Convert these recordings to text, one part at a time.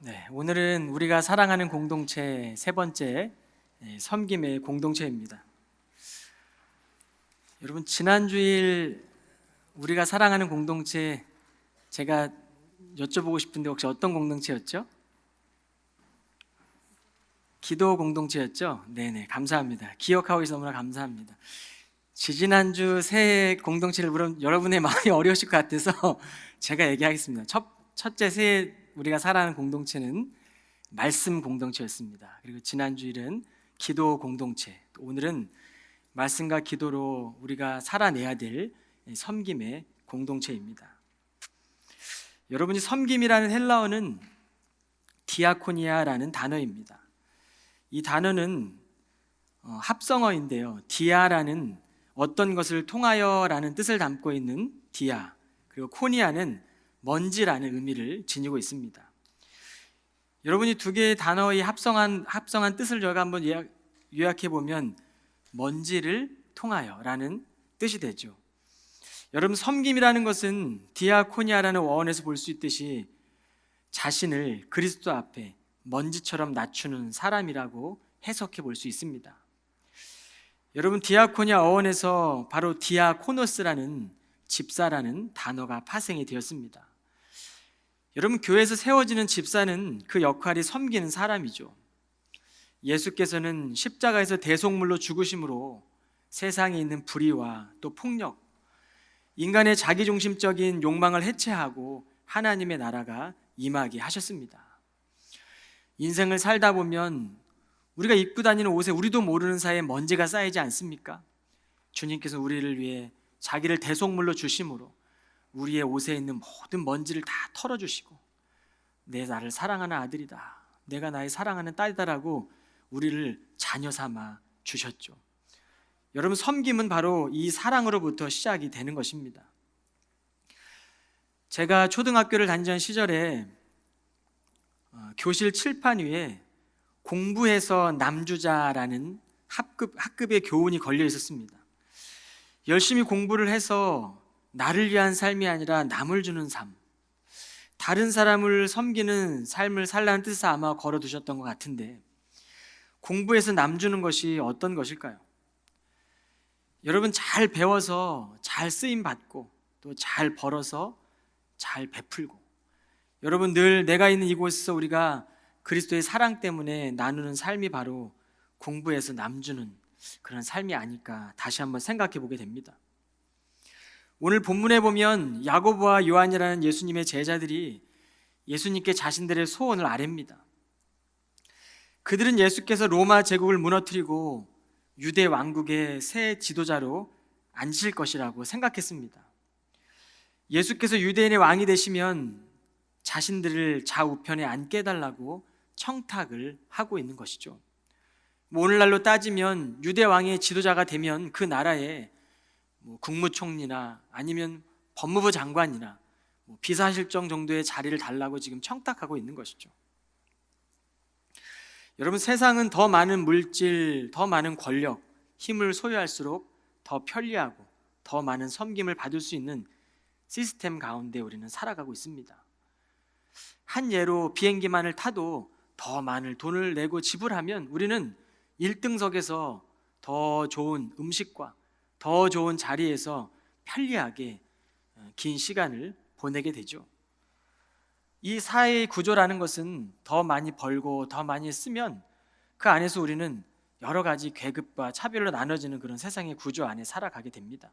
네, 오늘은 우리가 사랑하는 공동체 세 번째 섬김의 공동체입니다. 여러분, 지난 주일 우리가 사랑하는 공동체 제가 여쭤보고 싶은데 혹시 어떤 공동체였죠? 기도 공동체였죠? 네네, 감사합니다. 기억하고 계셔서 너무나 감사합니다. 지지난주 새 공동체를 물으면 여러분의 마음이 어려우실 것 같아서 제가 얘기하겠습니다. 첫째 새 우리가 사랑하는 공동체는 말씀 공동체였습니다. 그리고 지난주일은 기도 공동체, 오늘은 말씀과 기도로 우리가 살아내야 될 섬김의 공동체입니다. 여러분이 섬김이라는 헬라어는 디아코니아라는 단어입니다. 이 단어는 합성어인데요. 디아라는 어떤 것을 통하여라는 뜻을 담고 있는 디아, 그리고 코니아는 먼지라는 의미를 지니고 있습니다. 여러분이 두 개의 단어의 합성한 뜻을 저희가 한번 요약해 보면 먼지를 통하여라는 뜻이 되죠. 여러분, 섬김이라는 것은 디아코니아라는 어원에서 볼 수 있듯이 자신을 그리스도 앞에 먼지처럼 낮추는 사람이라고 해석해 볼 수 있습니다. 여러분, 디아코니아 어원에서 바로 디아코노스라는 집사라는 단어가 파생이 되었습니다. 여러분, 교회에서 세워지는 집사는 그 역할이 섬기는 사람이죠. 예수께서는 십자가에서 대속물로 죽으심으로 세상에 있는 불의와 또 폭력, 인간의 자기중심적인 욕망을 해체하고 하나님의 나라가 임하게 하셨습니다. 인생을 살다 보면 우리가 입고 다니는 옷에 우리도 모르는 사이에 먼지가 쌓이지 않습니까? 주님께서 우리를 위해 자기를 대속물로 주심으로 우리의 옷에 있는 모든 먼지를 다 털어주시고 내 나를 사랑하는 아들이다, 내가 나의 사랑하는 딸이다라고 우리를 자녀 삼아 주셨죠. 여러분, 섬김은 바로 이 사랑으로부터 시작이 되는 것입니다. 제가 초등학교를 다니던 시절에 교실 칠판 위에 공부해서 남주자라는 학급의 교훈이 걸려 있었습니다. 열심히 공부를 해서 나를 위한 삶이 아니라 남을 주는 삶, 다른 사람을 섬기는 삶을 살라는 뜻을 아마 걸어두셨던 것 같은데, 공부해서 남 주는 것이 어떤 것일까요? 여러분, 잘 배워서 잘 쓰임 받고 또 잘 벌어서 잘 베풀고, 여러분, 늘 내가 있는 이곳에서 우리가 그리스도의 사랑 때문에 나누는 삶이 바로 공부해서 남 주는 그런 삶이 아닐까 다시 한번 생각해 보게 됩니다. 오늘 본문에 보면 야고보와 요한이라는 예수님의 제자들이 예수님께 자신들의 소원을 아뢰입니다. 그들은 예수께서 로마 제국을 무너뜨리고 유대 왕국의 새 지도자로 앉으실 것이라고 생각했습니다. 예수께서 유대인의 왕이 되시면 자신들을 좌우편에 앉게 해달라고 청탁을 하고 있는 것이죠. 오늘날로 따지면 유대 왕의 지도자가 되면 그 나라에 국무총리나 아니면 법무부 장관이나 비서실장 정도의 자리를 달라고 지금 청탁하고 있는 것이죠. 여러분, 세상은 더 많은 물질, 더 많은 권력, 힘을 소유할수록 더 편리하고 더 많은 섬김을 받을 수 있는 시스템 가운데 우리는 살아가고 있습니다. 한 예로 비행기만을 타도 더 많은 돈을 내고 지불하면 우리는 1등석에서 더 좋은 음식과 더 좋은 자리에서 편리하게 긴 시간을 보내게 되죠. 이 사회의 구조라는 것은 더 많이 벌고 더 많이 쓰면 그 안에서 우리는 여러 가지 계급과 차별로 나눠지는 그런 세상의 구조 안에 살아가게 됩니다.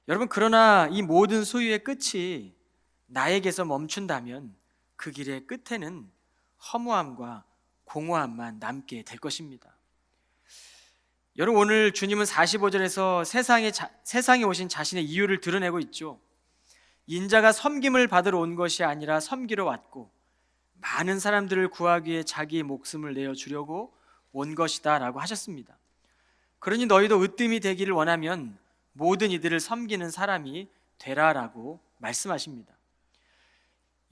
여러분, 그러나 이 모든 소유의 끝이 나에게서 멈춘다면 그 길의 끝에는 허무함과 공허함만 남게 될 것입니다. 여러분, 오늘 주님은 45절에서 세상에 오신 자신의 이유를 드러내고 있죠. 인자가 섬김을 받으러 온 것이 아니라 섬기러 왔고 많은 사람들을 구하기 위해 자기의 목숨을 내어주려고 온 것이다 라고 하셨습니다. 그러니 너희도 으뜸이 되기를 원하면 모든 이들을 섬기는 사람이 되라라고 말씀하십니다.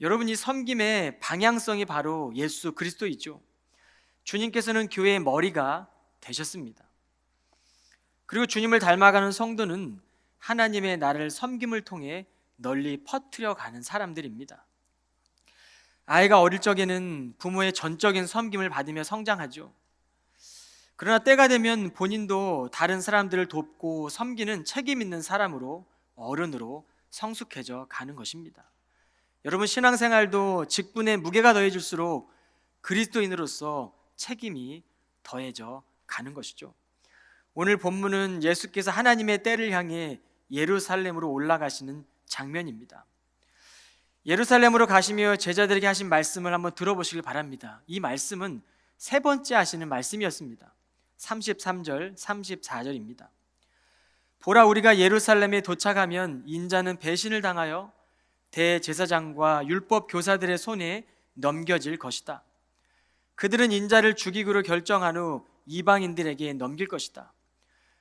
여러분, 이 섬김의 방향성이 바로 예수 그리스도이죠. 주님께서는 교회의 머리가 되셨습니다. 그리고 주님을 닮아가는 성도는 하나님의 나라를 섬김을 통해 널리 퍼뜨려 가는 사람들입니다. 아이가 어릴 적에는 부모의 전적인 섬김을 받으며 성장하죠. 그러나 때가 되면 본인도 다른 사람들을 돕고 섬기는 책임 있는 사람으로, 어른으로 성숙해져 가는 것입니다. 여러분, 신앙생활도 직분에 무게가 더해질수록 그리스도인으로서 책임이 더해져 가는 것이죠. 오늘 본문은 예수께서 하나님의 때를 향해 예루살렘으로 올라가시는 장면입니다. 예루살렘으로 가시며 제자들에게 하신 말씀을 한번 들어보시길 바랍니다. 이 말씀은 세 번째 하시는 말씀이었습니다. 33절, 34절입니다. 보라, 우리가 예루살렘에 도착하면 인자는 배신을 당하여 대제사장과 율법 교사들의 손에 넘겨질 것이다. 그들은 인자를 죽이기로 결정한 후 이방인들에게 넘길 것이다.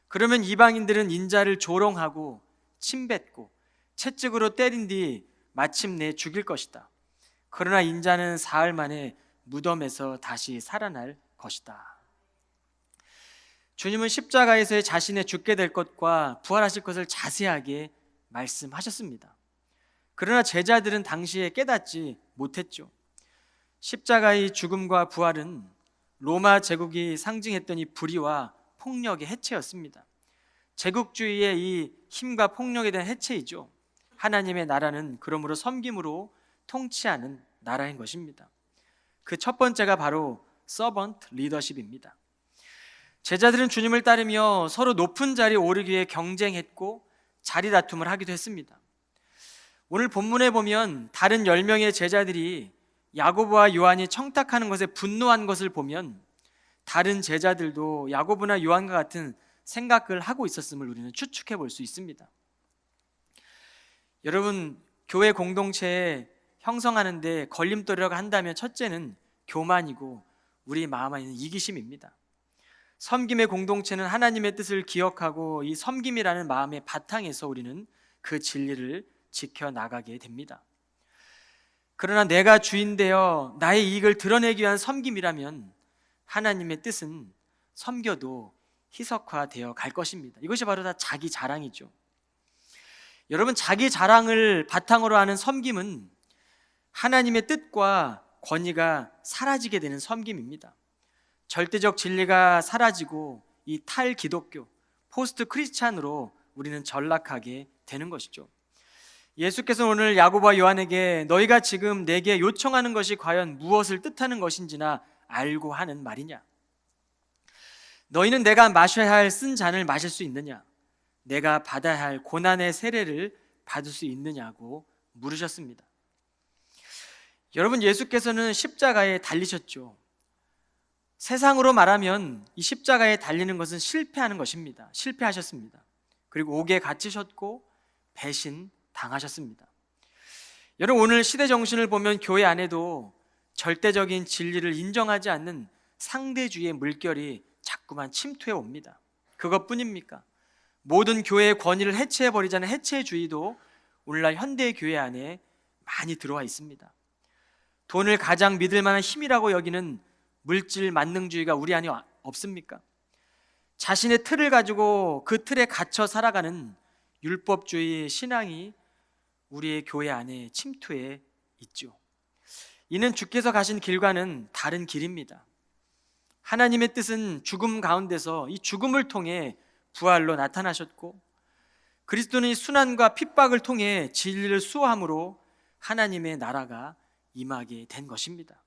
그러면 이방인들은 인자를 조롱하고 침뱉고 채찍으로 때린 뒤 마침내 죽일 것이다. 그러나 인자는 사흘 만에 무덤에서 다시 살아날 것이다. 주님은 십자가에서 자신의 죽게 될 것과 부활하실 것을 자세하게 말씀하셨습니다. 그러나 제자들은 당시에 깨닫지 못했죠. 십자가의 죽음과 부활은 로마 제국이 상징했던 이 불의와 폭력의 해체였습니다. 제국주의의 이 힘과 폭력에 대한 해체이죠. 하나님의 나라는 그러므로 섬김으로 통치하는 나라인 것입니다. 그 첫 번째가 바로 서번트 리더십입니다. 제자들은 주님을 따르며 서로 높은 자리에 오르기 위해 경쟁했고 자리 다툼을 하기도 했습니다. 오늘 본문에 보면 다른 10명의 제자들이 야고보와 요한이 청탁하는 것에 분노한 것을 보면 다른 제자들도 야고보나 요한과 같은 생각을 하고 있었음을 우리는 추측해 볼 수 있습니다. 여러분, 교회 공동체에 형성하는 데 걸림돌이라고 한다면 첫째는 교만이고 우리 마음 안에 있는 이기심입니다. 섬김의 공동체는 하나님의 뜻을 기억하고 이 섬김이라는 마음의 바탕에서 우리는 그 진리를 지켜나가게 됩니다. 그러나 내가 주인 되어 나의 이익을 드러내기 위한 섬김이라면 하나님의 뜻은 섬겨도 희석화되어 갈 것입니다. 이것이 바로 다 자기 자랑이죠. 여러분, 자기 자랑을 바탕으로 하는 섬김은 하나님의 뜻과 권위가 사라지게 되는 섬김입니다. 절대적 진리가 사라지고 이 탈기독교, 포스트 크리스찬으로 우리는 전락하게 되는 것이죠. 예수께서는 오늘 야고보와 요한에게 너희가 지금 내게 요청하는 것이 과연 무엇을 뜻하는 것인지나 알고 하는 말이냐? 너희는 내가 마셔야 할 쓴 잔을 마실 수 있느냐? 내가 받아야 할 고난의 세례를 받을 수 있느냐고 물으셨습니다. 여러분, 예수께서는 십자가에 달리셨죠. 세상으로 말하면 이 십자가에 달리는 것은 실패하는 것입니다. 실패하셨습니다. 그리고 옥에 갇히셨고 배신 당하셨습니다. 여러분, 오늘 시대 정신을 보면 교회 안에도 절대적인 진리를 인정하지 않는 상대주의의 물결이 자꾸만 침투해 옵니다. 그것뿐입니까? 모든 교회의 권위를 해체해버리자는 해체주의도 오늘날 현대 교회 안에 많이 들어와 있습니다. 돈을 가장 믿을 만한 힘이라고 여기는 물질 만능주의가 우리 안에 없습니까? 자신의 틀을 가지고 그 틀에 갇혀 살아가는 율법주의 신앙이 우리의 교회 안에 침투해 있죠. 이는 주께서 가신 길과는 다른 길입니다. 하나님의 뜻은 죽음 가운데서 이 죽음을 통해 부활로 나타나셨고, 그리스도는 이 순환과 핍박을 통해 진리를 수호함으로 하나님의 나라가 임하게 된 것입니다.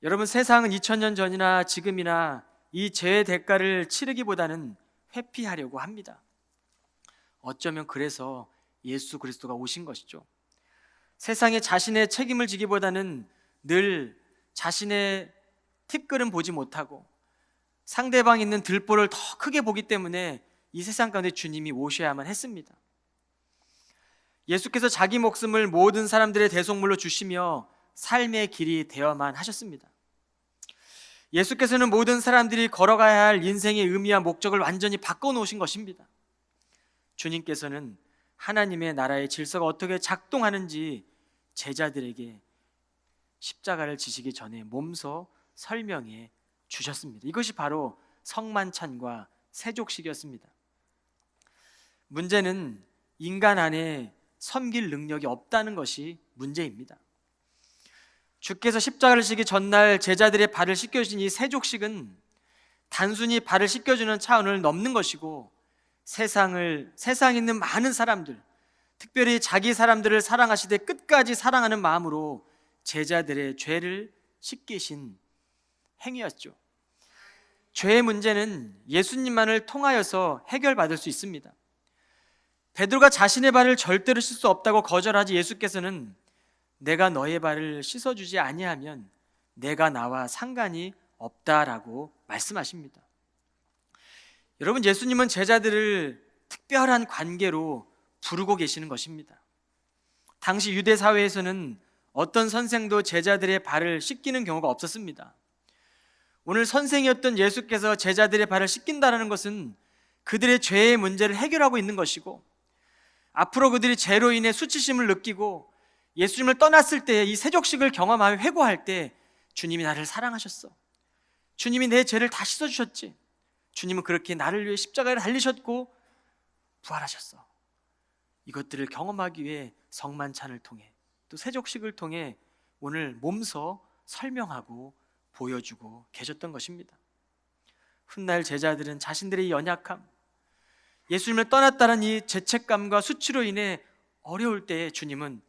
여러분, 세상은 2000년 전이나 지금이나 이 죄의 대가를 치르기보다는 회피하려고 합니다. 어쩌면 그래서 예수 그리스도가 오신 것이죠. 세상에 자신의 책임을 지기보다는 늘 자신의 티끌은 보지 못하고 상대방이 있는 들보를 더 크게 보기 때문에 이 세상 가운데 주님이 오셔야만 했습니다. 예수께서 자기 목숨을 모든 사람들의 대속물로 주시며 삶의 길이 되어만 하셨습니다. 예수께서는 모든 사람들이 걸어가야 할 인생의 의미와 목적을 완전히 바꿔놓으신 것입니다. 주님께서는 하나님의 나라의 질서가 어떻게 작동하는지 제자들에게 십자가를 지시기 전에 몸소 설명해 주셨습니다. 이것이 바로 성만찬과 세족식이었습니다. 문제는 인간 안에 섬길 능력이 없다는 것이 문제입니다. 주께서 십자가를 지기 전날 제자들의 발을 씻겨주신 이 세족식은 단순히 발을 씻겨주는 차원을 넘는 것이고 세상에 있는 많은 사람들, 특별히 자기 사람들을 사랑하시되 끝까지 사랑하는 마음으로 제자들의 죄를 씻기신 행위였죠. 죄의 문제는 예수님만을 통하여서 해결받을 수 있습니다. 베드로가 자신의 발을 절대로 씻을 수 없다고 거절하지 예수께서는 내가 너의 발을 씻어주지 아니하면 내가 나와 상관이 없다라고 말씀하십니다. 여러분, 예수님은 제자들을 특별한 관계로 부르고 계시는 것입니다. 당시 유대 사회에서는 어떤 선생도 제자들의 발을 씻기는 경우가 없었습니다. 오늘 선생이었던 예수께서 제자들의 발을 씻긴다는 것은 그들의 죄의 문제를 해결하고 있는 것이고, 앞으로 그들이 죄로 인해 수치심을 느끼고 예수님을 떠났을 때 이 세족식을 경험하며 회고할 때 주님이 나를 사랑하셨어, 주님이 내 죄를 다 씻어주셨지, 주님은 그렇게 나를 위해 십자가를 달리셨고 부활하셨어, 이것들을 경험하기 위해 성만찬을 통해 또 세족식을 통해 오늘 몸소 설명하고 보여주고 계셨던 것입니다. 훗날 제자들은 자신들의 연약함, 예수님을 떠났다는 이 죄책감과 수치로 인해 어려울 때에 주님은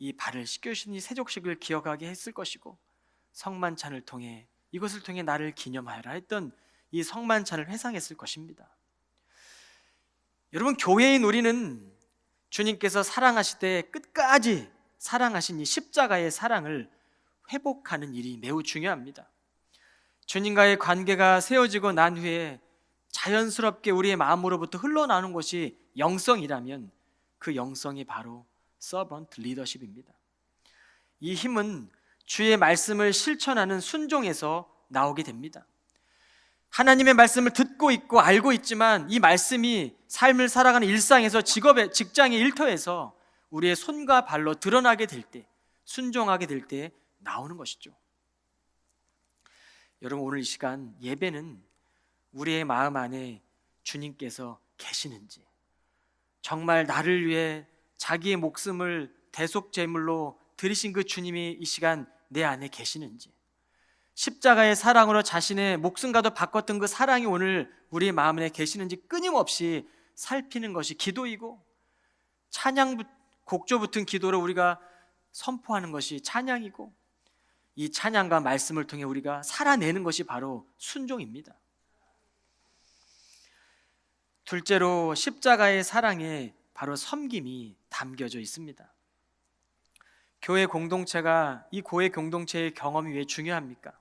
이 발을 씻겨주신 이 세족식을 기억하게 했을 것이고, 성만찬을 통해 이것을 통해 나를 기념하여라 했던 이 성만찬을 회상했을 것입니다. 여러분, 교회인 우리는 주님께서 사랑하시되 끝까지 사랑하신 이 십자가의 사랑을 회복하는 일이 매우 중요합니다. 주님과의 관계가 세워지고 난 후에 자연스럽게 우리의 마음으로부터 흘러나오는 것이 영성이라면 그 영성이 바로 서번트 리더십입니다. 이 힘은 주의 말씀을 실천하는 순종에서 나오게 됩니다. 하나님의 말씀을 듣고 있고 알고 있지만 이 말씀이 삶을 살아가는 일상에서 직장의 일터에서 우리의 손과 발로 드러나게 될 때, 순종하게 될 때 나오는 것이죠. 여러분, 오늘 이 시간 예배는 우리의 마음 안에 주님께서 계시는지, 정말 나를 위해 자기의 목숨을 대속제물로 드리신 그 주님이 이 시간 내 안에 계시는지, 십자가의 사랑으로 자신의 목숨과도 바꿨던 그 사랑이 오늘 우리의 마음 안에 계시는지 끊임없이 살피는 것이 기도이고, 곡조 붙은 기도로 우리가 선포하는 것이 찬양이고, 이 찬양과 말씀을 통해 우리가 살아내는 것이 바로 순종입니다. 둘째로 십자가의 사랑에 바로 섬김이 담겨져 있습니다. 교회 공동체가 이 교회 공동체의 경험이 왜 중요합니까?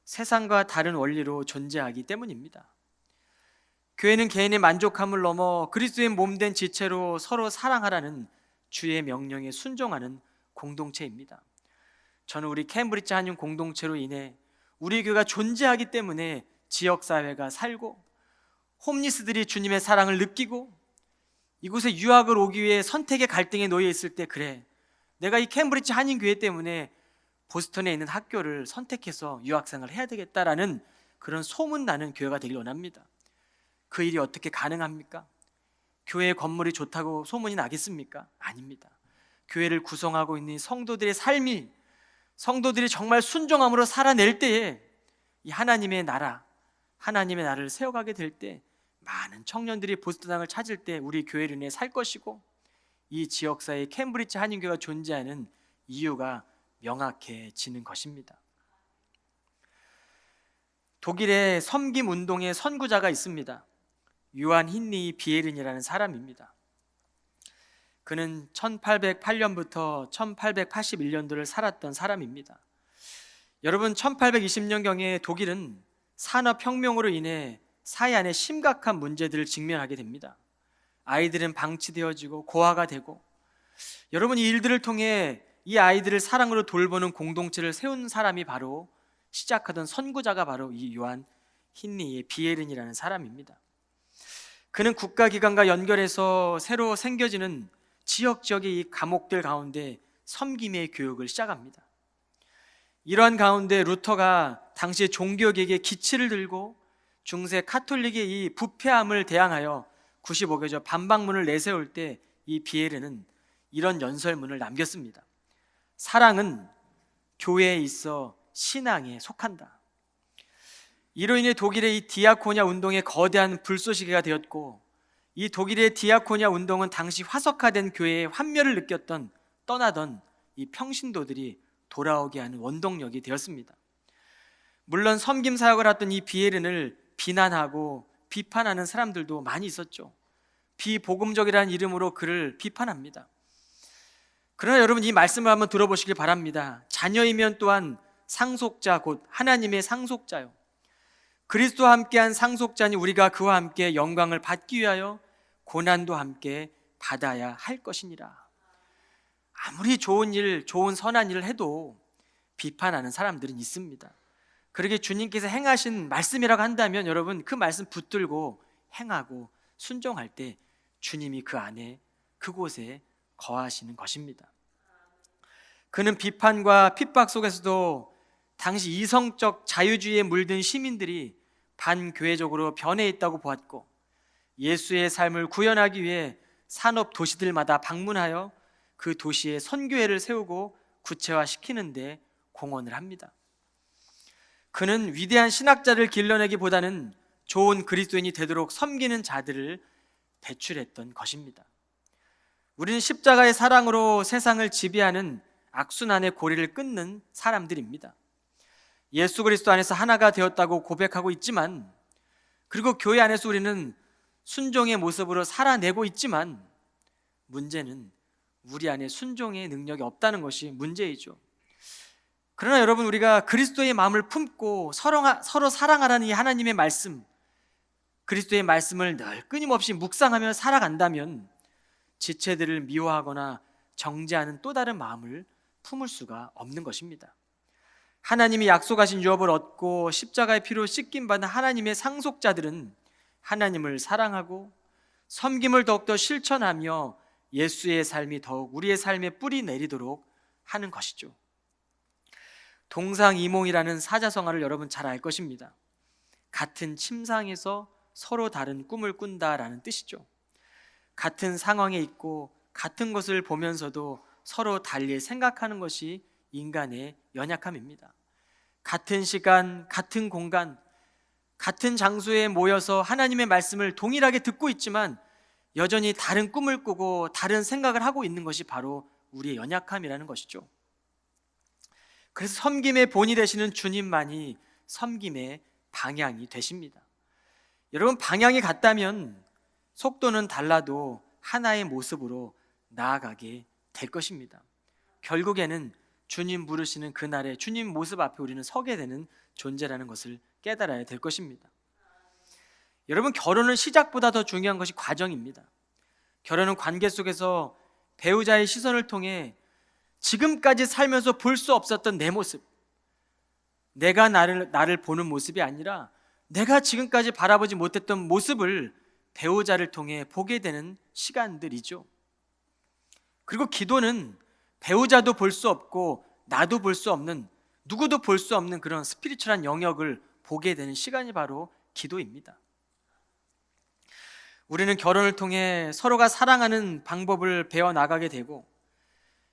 세상과 다른 원리로 존재하기 때문입니다. 교회는 개인의 만족함을 넘어 그리스도의 몸된 지체로 서로 사랑하라는 주의 명령에 순종하는 공동체입니다. 저는 우리 캠브리지 한인 공동체로 인해 우리 교회가 존재하기 때문에 지역사회가 살고, 홈리스들이 주님의 사랑을 느끼고, 이곳에 유학을 오기 위해 선택의 갈등에 놓여 있을 때, 그래, 내가 이 캠브리지 한인교회 때문에 보스턴에 있는 학교를 선택해서 유학생을 해야 되겠다라는 그런 소문나는 교회가 되길 원합니다. 그 일이 어떻게 가능합니까? 교회의 건물이 좋다고 소문이 나겠습니까? 아닙니다. 교회를 구성하고 있는 성도들의 삶이, 성도들이 정말 순종함으로 살아낼 때에 이 하나님의 나라를 세워가게 될 때 많은 청년들이 보스턴을 찾을 때 우리 교회를 인해 살 것이고, 이 지역사회에 캠브리지 한인교회가 존재하는 이유가 명확해지는 것입니다. 독일의 섬김 운동의 선구자가 있습니다. 요한 힌리 비에른이라는 사람입니다. 그는 1808년부터 1881년도를 살았던 사람입니다. 여러분, 1820년경에 독일은 산업혁명으로 인해 사회 안에 심각한 문제들을 직면하게 됩니다. 아이들은 방치되어지고 고아가 되고, 여러분, 이 일들을 통해 이 아이들을 사랑으로 돌보는 공동체를 세운 사람이 바로, 시작하던 선구자가 바로 이 요한 힌리의 비에른이라는 사람입니다. 그는 국가기관과 연결해서 새로 생겨지는 지역의 이 감옥들 가운데 섬김의 교육을 시작합니다. 이러한 가운데 루터가 당시 종교개혁의 기치를 들고 중세 카톨릭의 이 부패함을 대항하여 95개조 반박문을 내세울 때 이 비에르는 이런 연설문을 남겼습니다. 사랑은 교회에 있어 신앙에 속한다. 이로 인해 독일의 이 디아코냐 운동의 거대한 불쏘시개가 되었고, 이 독일의 디아코냐 운동은 당시 화석화된 교회의 환멸을 느꼈던 떠나던 이 평신도들이 돌아오게 하는 원동력이 되었습니다. 물론 섬김 사역을 했던 이 비에른을 비난하고 비판하는 사람들도 많이 있었죠. 비복음적이라는 이름으로 그를 비판합니다. 그러나 여러분, 이 말씀을 한번 들어보시길 바랍니다. 자녀이면 또한 상속자, 곧 하나님의 상속자요, 그리스도와 함께한 상속자니 우리가 그와 함께 영광을 받기 위하여 고난도 함께 받아야 할 것이니라. 아무리 좋은 일, 좋은 선한 일을 해도 비판하는 사람들은 있습니다. 그러게 주님께서 행하신 말씀이라고 한다면 여러분, 그 말씀 붙들고 행하고 순종할 때 주님이 그 안에, 그곳에 거하시는 것입니다. 그는 비판과 핍박 속에서도 당시 이성적 자유주의에 물든 시민들이 반교회적으로 변해 있다고 보았고, 예수의 삶을 구현하기 위해 산업 도시들마다 방문하여 그 도시에 선교회를 세우고 구체화시키는 데 공헌을 합니다. 그는 위대한 신학자를 길러내기보다는 좋은 그리스도인이 되도록 섬기는 자들을 배출했던 것입니다. 우리는 십자가의 사랑으로 세상을 지배하는 악순환의 고리를 끊는 사람들입니다. 예수 그리스도 안에서 하나가 되었다고 고백하고 있지만, 그리고 교회 안에서 우리는 순종의 모습으로 살아내고 있지만, 문제는 우리 안에 순종의 능력이 없다는 것이 문제이죠. 그러나 여러분, 우리가 그리스도의 마음을 품고 서로 사랑하라는 이 하나님의 말씀, 그리스도의 말씀을 늘 끊임없이 묵상하며 살아간다면 지체들을 미워하거나 정죄하는 또 다른 마음을 품을 수가 없는 것입니다. 하나님이 약속하신 유업을 얻고 십자가의 피로 씻김받은 하나님의 상속자들은 하나님을 사랑하고 섬김을 더욱더 실천하며 예수의 삶이 더욱 우리의 삶에 뿌리 내리도록 하는 것이죠. 동상이몽이라는 사자성어를 여러분 잘 알 것입니다. 같은 침상에서 서로 다른 꿈을 꾼다라는 뜻이죠. 같은 상황에 있고 같은 것을 보면서도 서로 달리 생각하는 것이 인간의 연약함입니다. 같은 시간, 같은 공간, 같은 장소에 모여서 하나님의 말씀을 동일하게 듣고 있지만 여전히 다른 꿈을 꾸고 다른 생각을 하고 있는 것이 바로 우리의 연약함이라는 것이죠. 그래서 섬김의 본이 되시는 주님만이 섬김의 방향이 되십니다. 여러분, 방향이 같다면 속도는 달라도 하나의 모습으로 나아가게 될 것입니다. 결국에는 주님 부르시는 그날에 주님 모습 앞에 우리는 서게 되는 존재라는 것을 깨달아야 될 것입니다. 여러분, 결혼은 시작보다 더 중요한 것이 과정입니다. 결혼은 관계 속에서 배우자의 시선을 통해 지금까지 살면서 볼 수 없었던 내 모습, 내가 나를 보는 모습이 아니라 내가 지금까지 바라보지 못했던 모습을 배우자를 통해 보게 되는 시간들이죠. 그리고 기도는 배우자도 볼 수 없고 나도 볼 수 없는, 누구도 볼 수 없는 그런 스피리추얼한 영역을 보게 되는 시간이 바로 기도입니다. 우리는 결혼을 통해 서로가 사랑하는 방법을 배워나가게 되고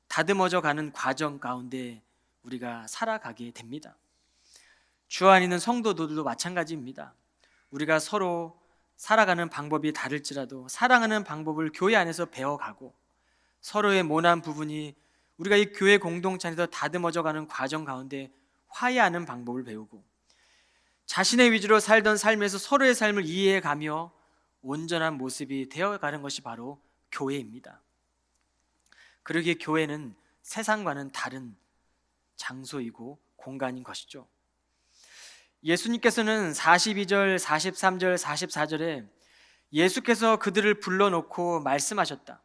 다듬어져 가는 과정 가운데 우리가 살아가게 됩니다. 주 안에 있는 성도들도 마찬가지입니다. 우리가 서로 살아가는 방법이 다를지라도 사랑하는 방법을 교회 안에서 배워가고 서로의 모난 부분이 우리가 이 교회 공동체 안에서 다듬어져 가는 과정 가운데 화해하는 방법을 배우고 자신의 위주로 살던 삶에서 서로의 삶을 이해해가며 온전한 모습이 되어가는 것이 바로 교회입니다. 그러기에 교회는 세상과는 다른 장소이고 공간인 것이죠. 예수님께서는 42절, 43절, 44절에 예수께서 그들을 불러놓고 말씀하셨다.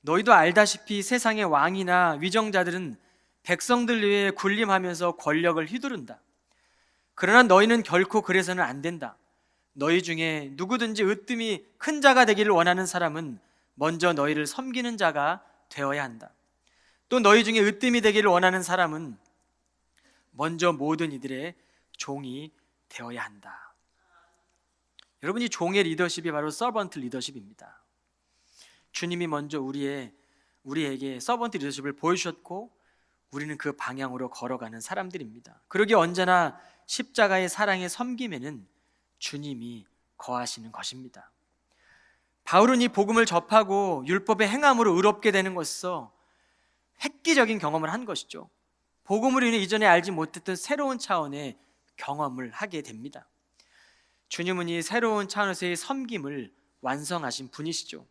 너희도 알다시피 세상의 왕이나 위정자들은 백성들 위해 군림하면서 권력을 휘두른다. 그러나 너희는 결코 그래서는 안 된다. 너희 중에 누구든지 으뜸이 큰 자가 되기를 원하는 사람은 먼저 너희를 섬기는 자가 되어야 한다. 또 너희 중에 으뜸이 되기를 원하는 사람은 먼저 모든 이들의 종이 되어야 한다. 여러분, 이 종의 리더십이 바로 서번트 리더십입니다. 주님이 먼저 우리에게 서번트 리더십을 보여주셨고 우리는 그 방향으로 걸어가는 사람들입니다. 그러기에 언제나 십자가의 사랑의 섬김에는 주님이 거하시는 것입니다. 바울은 이 복음을 접하고 율법의 행함으로 의롭게 되는 것에서 획기적인 경험을 한 것이죠. 복음으로 인해 이전에 알지 못했던 새로운 차원의 경험을 하게 됩니다. 주님은 이 새로운 차원에서의 섬김을 완성하신 분이시죠.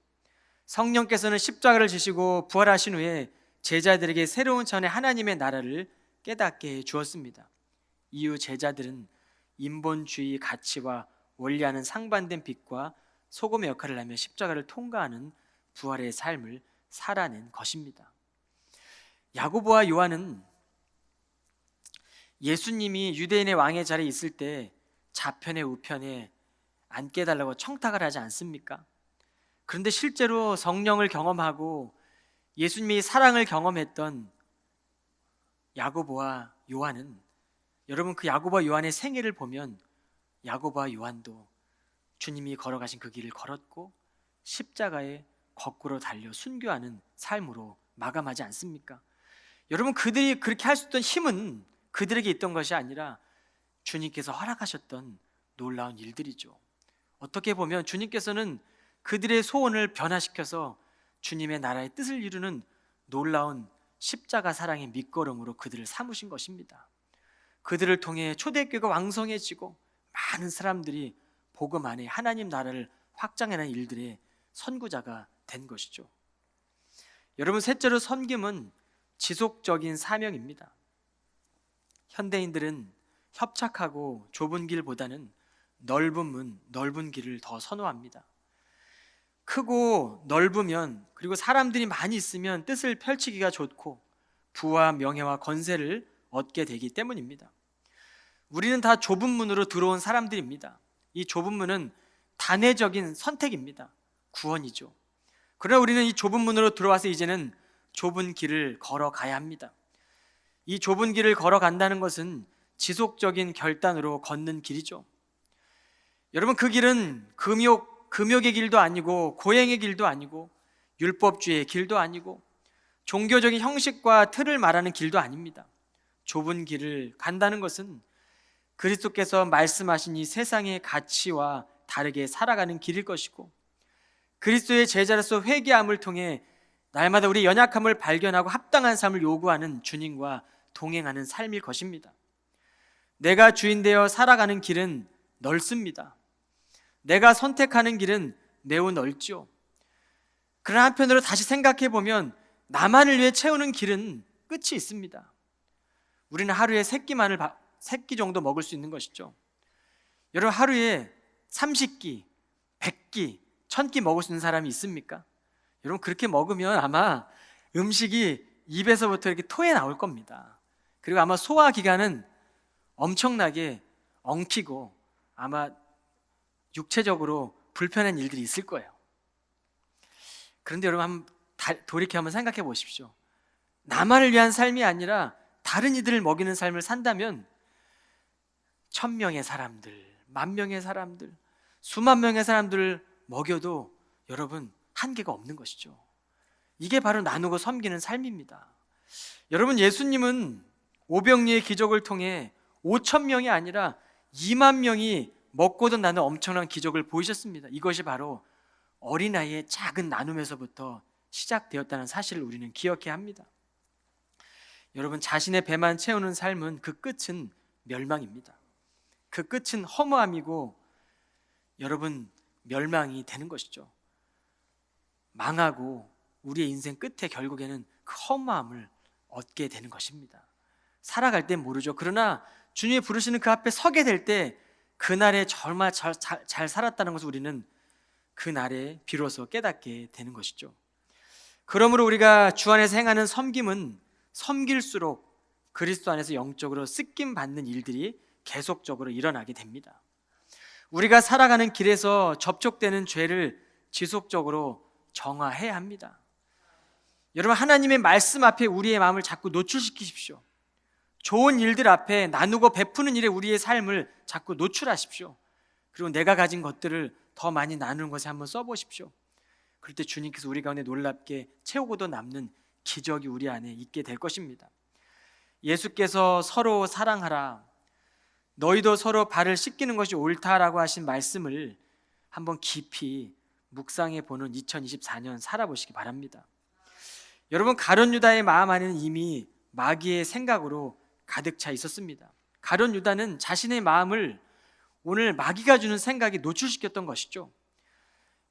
성령께서는 십자가를 지시고 부활하신 후에 제자들에게 새로운 차원의 하나님의 나라를 깨닫게 해 주었습니다. 이후 제자들은 인본주의 가치와 원리와는 상반된 빛과 소금의 역할을 하며 십자가를 통과하는 부활의 삶을 살아낸 것입니다. 야고보와 요한은 예수님이 유대인의 왕의 자리에 있을 때 좌편에 우편에 앉게 해달라고 청탁을 하지 않습니까? 그런데 실제로 성령을 경험하고 예수님이 사랑을 경험했던 야고보와 요한은, 여러분 그 야고보와 요한의 생애를 보면 야고보와 요한도 주님이 걸어가신 그 길을 걸었고 십자가에 거꾸로 달려 순교하는 삶으로 마감하지 않습니까? 여러분 그들이 그렇게 할 수 있던 힘은 그들에게 있던 것이 아니라 주님께서 허락하셨던 놀라운 일들이죠. 어떻게 보면 주님께서는 그들의 소원을 변화시켜서 주님의 나라의 뜻을 이루는 놀라운 십자가 사랑의 밑거름으로 그들을 삼으신 것입니다. 그들을 통해 초대교회가 왕성해지고 많은 사람들이 복음 안에 하나님 나라를 확장해내는 일들의 선구자가 된 것이죠. 여러분, 셋째로 섬김은 지속적인 사명입니다. 현대인들은 협착하고 좁은 길보다는 넓은 문, 넓은 길을 더 선호합니다. 크고 넓으면, 그리고 사람들이 많이 있으면 뜻을 펼치기가 좋고 부와 명예와 건세를 얻게 되기 때문입니다. 우리는 다 좁은 문으로 들어온 사람들입니다. 이 좁은 문은 단회적인 선택입니다. 구원이죠. 그러나 우리는 이 좁은 문으로 들어와서 이제는 좁은 길을 걸어가야 합니다. 이 좁은 길을 걸어간다는 것은 지속적인 결단으로 걷는 길이죠. 여러분, 그 길은 금욕의 길도 아니고 고행의 길도 아니고 율법주의의 길도 아니고 종교적인 형식과 틀을 말하는 길도 아닙니다. 좁은 길을 간다는 것은 그리스도께서 말씀하신 이 세상의 가치와 다르게 살아가는 길일 것이고, 그리스도의 제자로서 회개함을 통해 날마다 우리 연약함을 발견하고 합당한 삶을 요구하는 주님과 동행하는 삶일 것입니다. 내가 주인 되어 살아가는 길은 넓습니다. 내가 선택하는 길은 매우 넓죠. 그러나 한편으로 다시 생각해 보면 나만을 위해 채우는 길은 끝이 있습니다. 우리는 하루에 3끼 정도 먹을 수 있는 것이죠. 여러분, 하루에 30끼, 100끼, 1000끼 먹을 수 있는 사람이 있습니까? 여러분, 그렇게 먹으면 아마 음식이 입에서부터 이렇게 토해 나올 겁니다. 그리고 아마 소화기관은 엄청나게 엉키고 아마 육체적으로 불편한 일들이 있을 거예요. 그런데 여러분, 한번 돌이켜 한번 생각해 보십시오. 나만을 위한 삶이 아니라 다른 이들을 먹이는 삶을 산다면 1000명의 사람들, 10,000명의 사람들, 수만 명의 사람들을 먹여도 여러분 한계가 없는 것이죠. 이게 바로 나누고 섬기는 삶입니다. 여러분, 예수님은 오병이의 기적을 통해 5,000명이 아니라 2만 명이 먹고도 나는 엄청난 기적을 보이셨습니다. 이것이 바로 어린아이의 작은 나눔에서부터 시작되었다는 사실을 우리는 기억해야 합니다. 여러분, 자신의 배만 채우는 삶은 그 끝은 멸망입니다. 그 끝은 허무함이고 여러분, 멸망이 되는 것이죠. 망하고 우리의 인생 끝에 결국에는 그 허무함을 얻게 되는 것입니다. 살아갈 땐 모르죠. 그러나 주님이 부르시는 그 앞에 서게 될 때 그날에 정말 잘 살았다는 것을 우리는 그날에 비로소 깨닫게 되는 것이죠. 그러므로 우리가 주 안에서 행하는 섬김은 섬길수록 그리스도 안에서 영적으로 쓰임 받는 일들이 계속적으로 일어나게 됩니다. 우리가 살아가는 길에서 접촉되는 죄를 지속적으로 정화해야 합니다. 여러분, 하나님의 말씀 앞에 우리의 마음을 자꾸 노출시키십시오. 좋은 일들 앞에 나누고 베푸는 일에 우리의 삶을 자꾸 노출하십시오. 그리고 내가 가진 것들을 더 많이 나누는 것에 한번 써보십시오. 그럴 때 주님께서 우리 가운데 놀랍게 채우고도 남는 기적이 우리 안에 있게 될 것입니다. 예수께서 서로 사랑하라, 너희도 서로 발을 씻기는 것이 옳다라고 하신 말씀을 한번 깊이 묵상해 보는 2024년 살아보시기 바랍니다. 여러분, 가룟 유다의 마음 안에는 이미 마귀의 생각으로 가득 차 있었습니다. 가룟 유다는 자신의 마음을 오늘 마귀가 주는 생각에 노출시켰던 것이죠.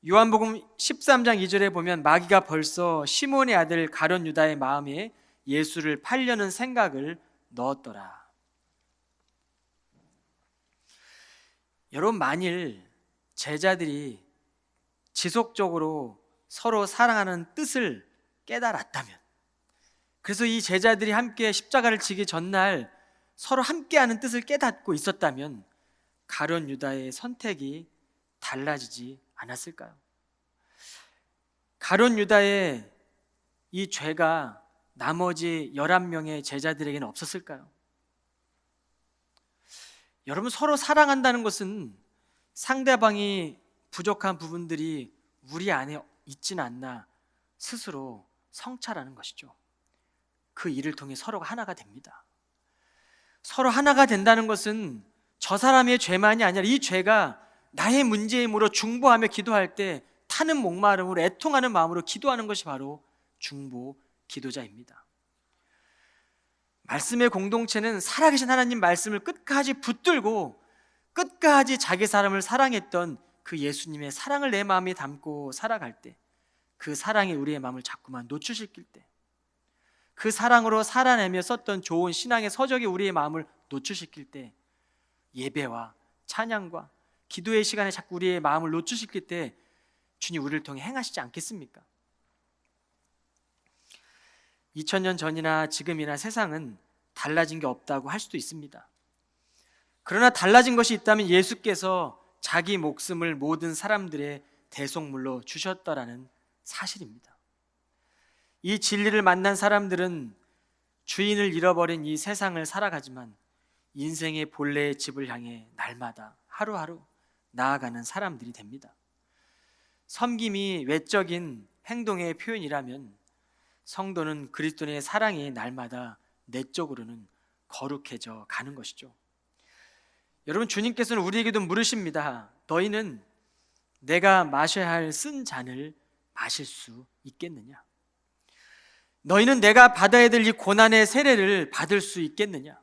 요한복음 13장 2절에 보면 마귀가 벌써 시몬의 아들 가룟 유다의 마음에 예수를 팔려는 생각을 넣었더라. 여러분, 만일 제자들이 지속적으로 서로 사랑하는 뜻을 깨달았다면, 그래서 이 제자들이 함께 십자가를 지기 전날 서로 함께하는 뜻을 깨닫고 있었다면 가룟 유다의 선택이 달라지지 않았을까요? 가룟 유다의 이 죄가 나머지 11명의 제자들에게는 없었을까요? 여러분, 서로 사랑한다는 것은 상대방이 부족한 부분들이 우리 안에 있지는 않나 스스로 성찰하는 것이죠. 그 일을 통해 서로가 하나가 됩니다. 서로 하나가 된다는 것은 저 사람의 죄만이 아니라 이 죄가 나의 문제이므로 중보하며 기도할 때 타는 목마름으로 애통하는 마음으로 기도하는 것이 바로 중보 기도자입니다. 말씀의 공동체는 살아계신 하나님 말씀을 끝까지 붙들고 끝까지 자기 사람을 사랑했던 그 예수님의 사랑을 내 마음에 담고 살아갈 때, 그 사랑이 우리의 마음을 자꾸만 노출시킬 때, 그 사랑으로 살아내며 썼던 좋은 신앙의 서적이 우리의 마음을 노출시킬 때, 예배와 찬양과 기도의 시간에 자꾸 우리의 마음을 노출시킬 때 주님 우리를 통해 행하시지 않겠습니까? 2000년 전이나 지금이나 세상은 달라진 게 없다고 할 수도 있습니다. 그러나 달라진 것이 있다면 예수께서 자기 목숨을 모든 사람들의 대속물로 주셨다라는 사실입니다. 이 진리를 만난 사람들은 주인을 잃어버린 이 세상을 살아가지만 인생의 본래의 집을 향해 날마다 하루하루 나아가는 사람들이 됩니다. 섬김이 외적인 행동의 표현이라면 성도는 그리스도의 사랑이 날마다 내적으로는 거룩해져 가는 것이죠. 여러분, 주님께서는 우리에게도 물으십니다. 너희는 내가 마셔야 할 쓴 잔을 마실 수 있겠느냐? 너희는 내가 받아야 될 이 고난의 세례를 받을 수 있겠느냐?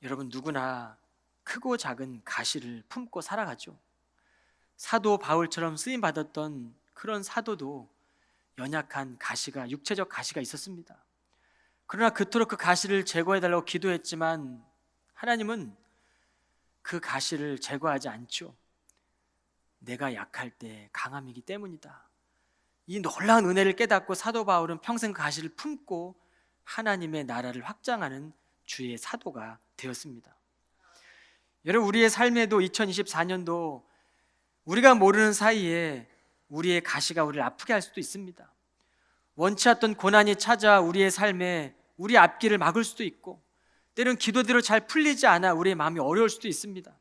여러분, 누구나 크고 작은 가시를 품고 살아가죠. 사도 바울처럼 쓰임 받았던 그런 사도도 연약한 가시가, 육체적 가시가 있었습니다. 그러나 그토록 그 가시를 제거해달라고 기도했지만 하나님은 그 가시를 제거하지 않죠. 내가 약할 때 강함이기 때문이다. 이 놀라운 은혜를 깨닫고 사도 바울은 평생 그 가시를 품고 하나님의 나라를 확장하는 주의 사도가 되었습니다. 여러분, 우리의 삶에도 2024년도 우리가 모르는 사이에 우리의 가시가 우리를 아프게 할 수도 있습니다. 원치 않던 고난이 찾아 우리의 삶에 우리 앞길을 막을 수도 있고, 때로는 기도대로 잘 풀리지 않아 우리의 마음이 어려울 수도 있습니다.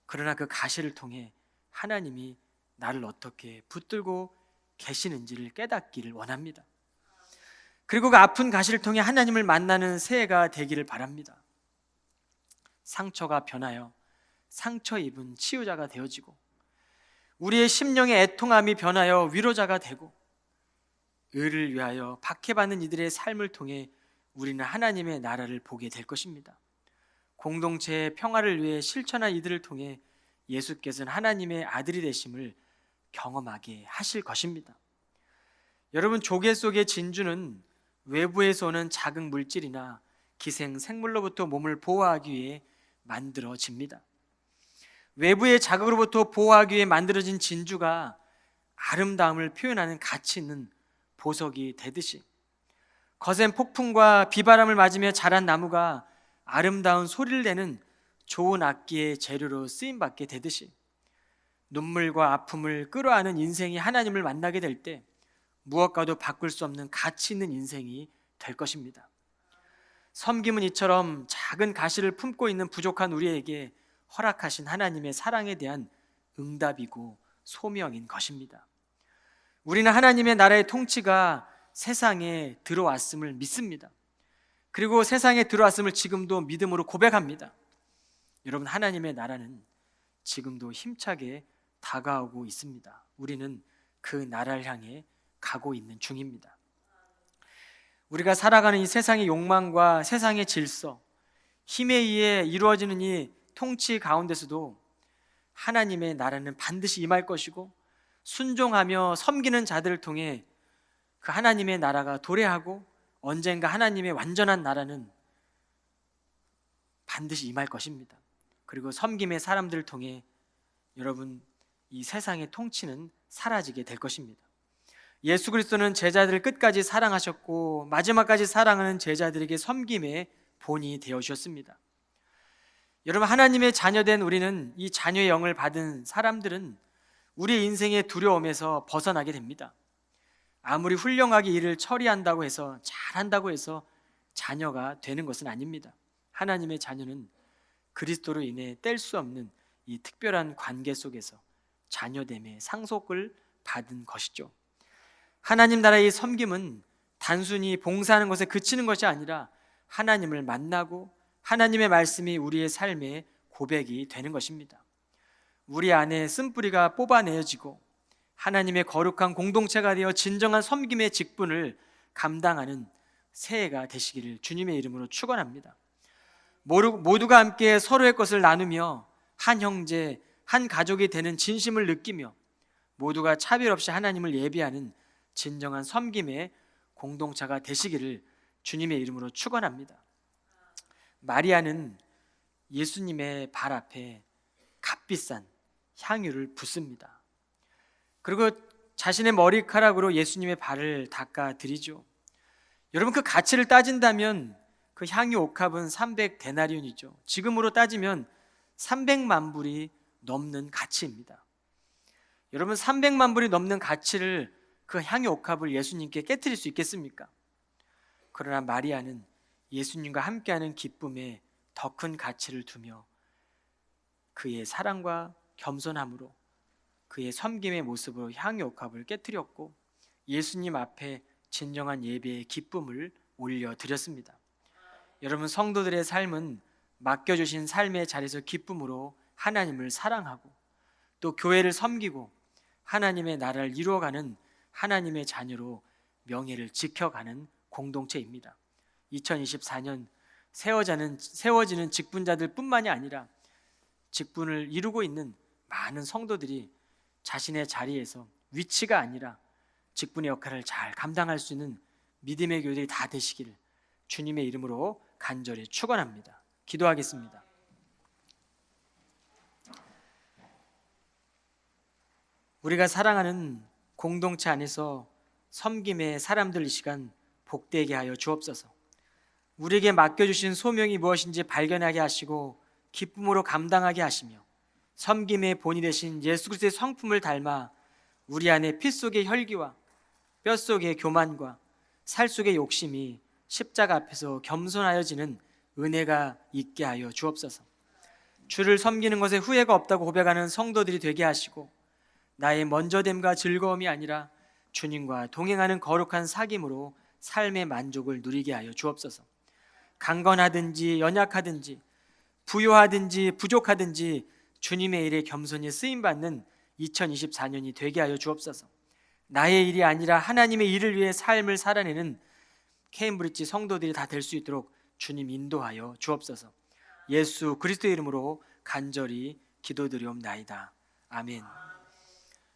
그러나 그 가시를 통해 하나님이 나를 어떻게 붙들고 계시는지를 깨닫기를 원합니다. 그리고 그 아픈 가시를 통해 하나님을 만나는 새해가 되기를 바랍니다. 상처가 변하여 상처 입은 치유자가 되어지고, 우리의 심령의 애통함이 변하여 위로자가 되고, 의를 위하여 박해받는 이들의 삶을 통해 우리는 하나님의 나라를 보게 될 것입니다. 공동체의 평화를 위해 실천한 이들을 통해 예수께서는 하나님의 아들이 되심을 경험하게 하실 것입니다. 여러분, 조개 속의 진주는 외부에서 오는 작은 물질이나 기생 생물로부터 몸을 보호하기 위해 만들어집니다. 외부의 자극으로부터 보호하기 위해 만들어진 진주가 아름다움을 표현하는 가치 있는 보석이 되듯이, 거센 폭풍과 비바람을 맞으며 자란 나무가 아름다운 소리를 내는 좋은 악기의 재료로 쓰임받게 되듯이, 눈물과 아픔을 끌어안은 인생이 하나님을 만나게 될 때 무엇과도 바꿀 수 없는 가치 있는 인생이 될 것입니다. 섬김은 이처럼 작은 가시를 품고 있는 부족한 우리에게 허락하신 하나님의 사랑에 대한 응답이고 소명인 것입니다. 우리는 하나님의 나라의 통치가 세상에 들어왔음을 믿습니다. 그리고 세상에 들어왔음을 지금도 믿음으로 고백합니다. 여러분, 하나님의 나라는 지금도 힘차게 다가오고 있습니다. 우리는 그 나라를 향해 가고 있는 중입니다. 우리가 살아가는 이 세상의 욕망과 세상의 질서, 힘에 의해 이루어지는 이 통치 가운데서도 하나님의 나라는 반드시 임할 것이고, 순종하며 섬기는 자들을 통해 그 하나님의 나라가 도래하고 언젠가 하나님의 완전한 나라는 반드시 임할 것입니다. 그리고 섬김의 사람들을 통해 여러분, 이 세상의 통치는 사라지게 될 것입니다. 예수 그리스도는 제자들을 끝까지 사랑하셨고 마지막까지 사랑하는 제자들에게 섬김의 본이 되어 주셨습니다. 여러분, 하나님의 자녀된 우리는, 이 자녀의 영을 받은 사람들은 우리의 인생의 두려움에서 벗어나게 됩니다. 아무리 훌륭하게 일을 처리한다고 해서, 잘한다고 해서 자녀가 되는 것은 아닙니다. 하나님의 자녀는 그리스도로 인해 뗄 수 없는 이 특별한 관계 속에서 자녀됨의 상속을 받은 것이죠. 하나님 나라의 섬김은 단순히 봉사하는 것에 그치는 것이 아니라 하나님을 만나고 하나님의 말씀이 우리의 삶의 고백이 되는 것입니다. 우리 안에 쓴뿌리가 뽑아내어지고 하나님의 거룩한 공동체가 되어 진정한 섬김의 직분을 감당하는 새해가 되시기를 주님의 이름으로 축원합니다. 모두가 함께 서로의 것을 나누며 한 형제, 한 가족이 되는 진심을 느끼며 모두가 차별 없이 하나님을 예배하는 진정한 섬김의 공동체가 되시기를 주님의 이름으로 축원합니다. 마리아는 예수님의 발 앞에 값비싼 향유를 붓습니다. 그리고 자신의 머리카락으로 예수님의 발을 닦아드리죠. 여러분, 그 가치를 따진다면 그 향유 옥합은 300데나리온이죠. 지금으로 따지면 300만 불이 넘는 가치입니다. 여러분, 300만 불이 넘는 가치를, 그 향유 옥합을 예수님께 깨트릴 수 있겠습니까? 그러나 마리아는 예수님과 함께하는 기쁨에 더 큰 가치를 두며 그의 사랑과 겸손함으로 그의 섬김의 모습으로 향유 옥합을 깨트렸고 예수님 앞에 진정한 예배의 기쁨을 올려드렸습니다. 여러분, 성도들의 삶은 맡겨주신 삶의 자리에서 기쁨으로 하나님을 사랑하고 또 교회를 섬기고 하나님의 나라를 이루어가는 하나님의 자녀로 명예를 지켜가는 공동체입니다. 2024년 세워지는 직분자들 뿐만이 아니라 직분을 이루고 있는 많은 성도들이 자신의 자리에서 위치가 아니라 직분의 역할을 잘 감당할 수 있는 믿음의 교회들이 다 되시기를 주님의 이름으로 간절히 축원합니다. 기도하겠습니다. 우리가 사랑하는 공동체 안에서 섬김의 사람들 이 시간 복되게 하여 주옵소서. 우리에게 맡겨주신 소명이 무엇인지 발견하게 하시고 기쁨으로 감당하게 하시며 섬김의 본이 되신 예수 그리스도의 성품을 닮아 우리 안에 피 속의 혈기와 뼈 속의 교만과 살 속의 욕심이 십자가 앞에서 겸손하여지는 은혜가 있게 하여 주옵소서. 주를 섬기는 것에 후회가 없다고 고백하는 성도들이 되게 하시고 나의 먼저됨과 즐거움이 아니라 주님과 동행하는 거룩한 사귐으로 삶의 만족을 누리게 하여 주옵소서. 강건하든지 연약하든지 부요하든지 부족하든지 주님의 일에 겸손히 쓰임받는 2024년이 되게 하여 주옵소서. 나의 일이 아니라 하나님의 일을 위해 삶을 살아내는 케임브리지 성도들이 다 될 수 있도록 주님 인도하여 주옵소서. 예수 그리스도의 이름으로 간절히 기도드리옵나이다. 아멘.